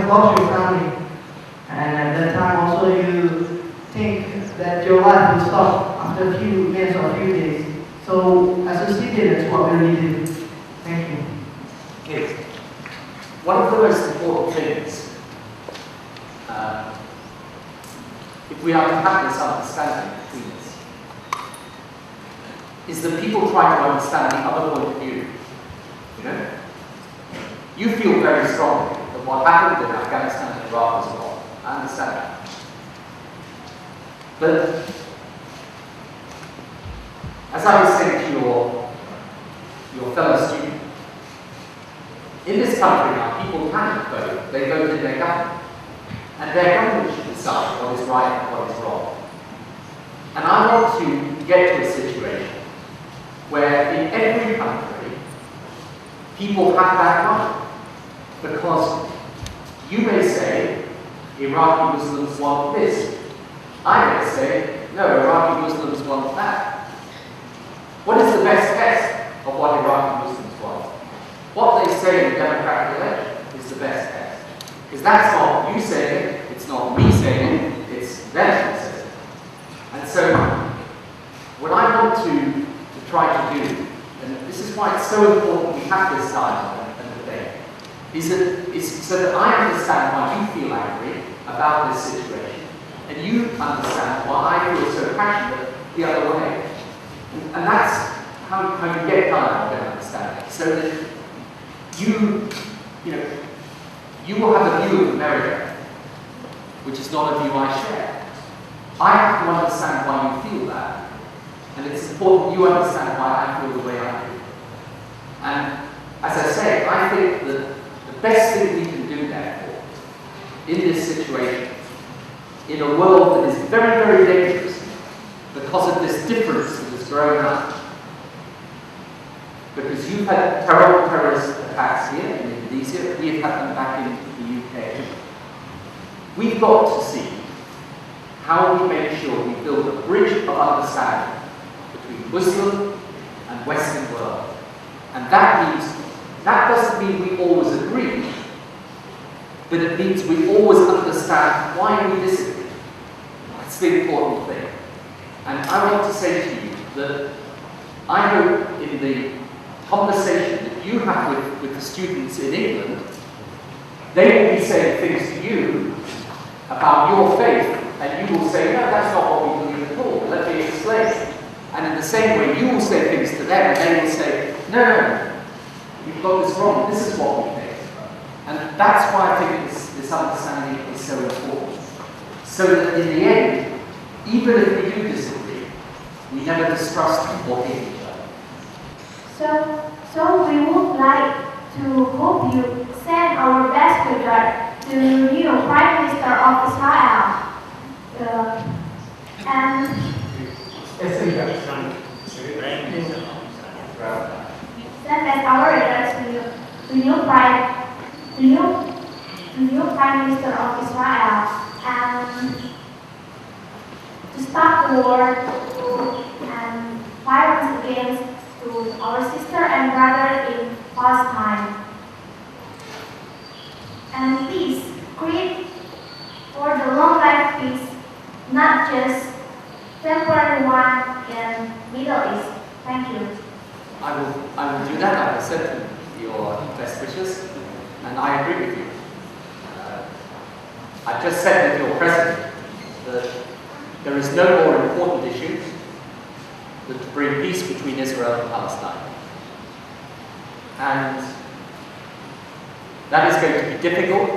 have lost your family. And at that time also you think that your life will stop after a few minutes or a few days. So as a city, that's what we really do. Thank you. Okay. One of the most important things, if we are to have this understanding between us, is that people try to understand the other point of view. You know? You feel very strongly that what happened in Afghanistan and Iraq was wrong. I understand that. But as I was saying to your fellow student, in this country now, people can vote. They vote in their government. And their government should decide what is right and what is wrong. And I want to get to a situation where in every country, people have that right. Because you may say, Iraqi Muslims want this. I may say, no, Iraqi Muslims want that. What is the best test of what Iraqi Muslims want? What they say in the democratic election is the best test. Because that's not you saying it, it's not me saying it, it's them who says it. And so, what I want to try to do, and this is why it's so important we have this dialogue and debate, is so that I understand why you feel angry about this situation, and you understand why I feel so passionate the other way. And that's how you get dialogue and understanding. So that you will have a view of America, which is not a view I share. I have to understand why you feel that. And it's important you understand why I feel the way I do. And as I say, I think that the best thing we can do, therefore, in this situation, in a world that is very, very dangerous because of this difference that has grown up, because you've had terrible terrorist attacks here in Indonesia, we've had them back in the UK. We've got to see how we make sure we build a bridge of understanding between Muslim and Western world. And that doesn't mean we always agree, but it means we always understand why we disagree. That's the important thing. And I want to say to you that I hope in the conversation that you have with the students in England, they will be saying things to you about your faith, and you will say, no, that's not what we believe at all, let me explain. And in the same way, you will say things to them, and they will say, no, you've got this wrong, this is what we think. And that's why I think this understanding is so important. So that in the end, even if we do disagree, we never distrust or hate each other. So we would like to hope you send our best regards to the new Prime Minister of Israel. And send our regards to the new Prime Minister of Israel, and to stop the war and violence against our sister and brother in Palestine. And peace, create for the long life peace, not just temporary one in Middle East. Thank you. I will do that. I will send your best wishes, and I agree with you. I just said with your president that there is no more important issue than to bring peace between Israel and Palestine. And that is going to be difficult,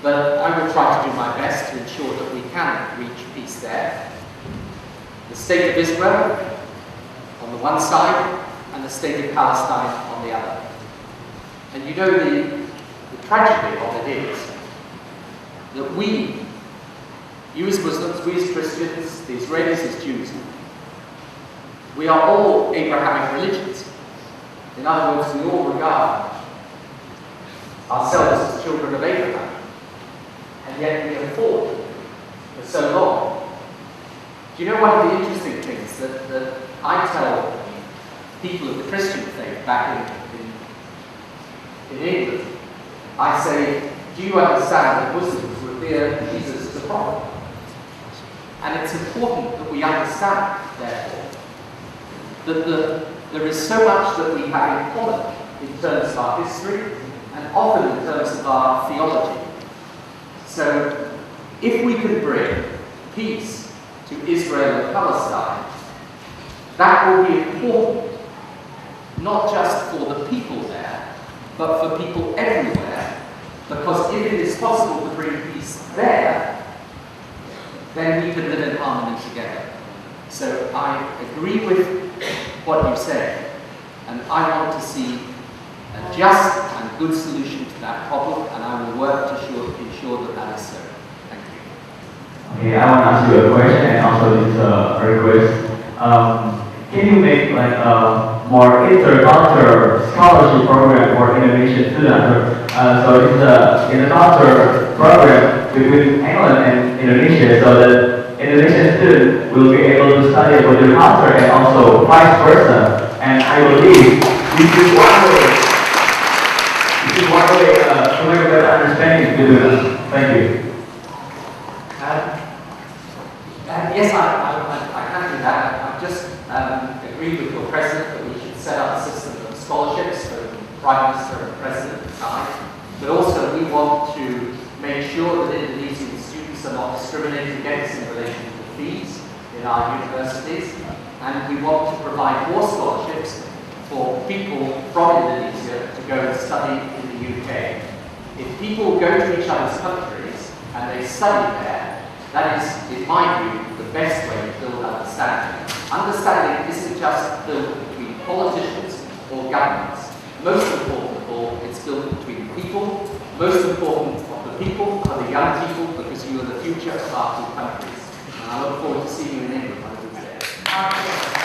but I will try to do my best to ensure that we can reach peace there. The state of Israel on the one side, and the state of Palestine on the other. And you know the tragedy of it is that we, you as Muslims, we as Christians, the Israelis as Jews, we are all Abrahamic religions. In other words, we all regard ourselves as children of Abraham. And yet we have fought for so long. Do you know one of the interesting things that I tell people of the Christian faith back in England I say, do you understand that Muslims revere Jesus the prophet? And it's important that we understand, therefore, that there is so much that we have in common in terms of our history and often in terms of our theology. So, if we could bring peace to Israel and Palestine, that will be important, not just for the people there, but for people everywhere, because if it is possible to bring peace there, then we can live in harmony together. So I agree with what you said, and I want to see a just and good solution to that problem, and I will work to ensure that that is so. Thank you. Okay, I want to ask you a question, and also this request. Can you make like a more intercultural scholarship program for Indonesian students? So it's an intercultural program between England and Indonesia, so that Indonesian students will be able to study about their culture and also vice versa. And I believe this is one way to make a better understanding between us. Thank you. Yes, I can do that. I've just agreed with your President that we should set up a system of scholarships for the Prime Minister and President decide. But also we want to make sure that Indonesian students are not discriminated against in relation to fees in our universities. And we want to provide more scholarships for people from Indonesia to go and study in the UK. If people go to each other's countries and they study there, that is, in my view, the best way to build understanding. Understanding isn't just built between politicians or governments. Most important of all, it's built between people. Most important of the people are the young people, because you are the future of our two countries. And I look forward to seeing you in England one of these days.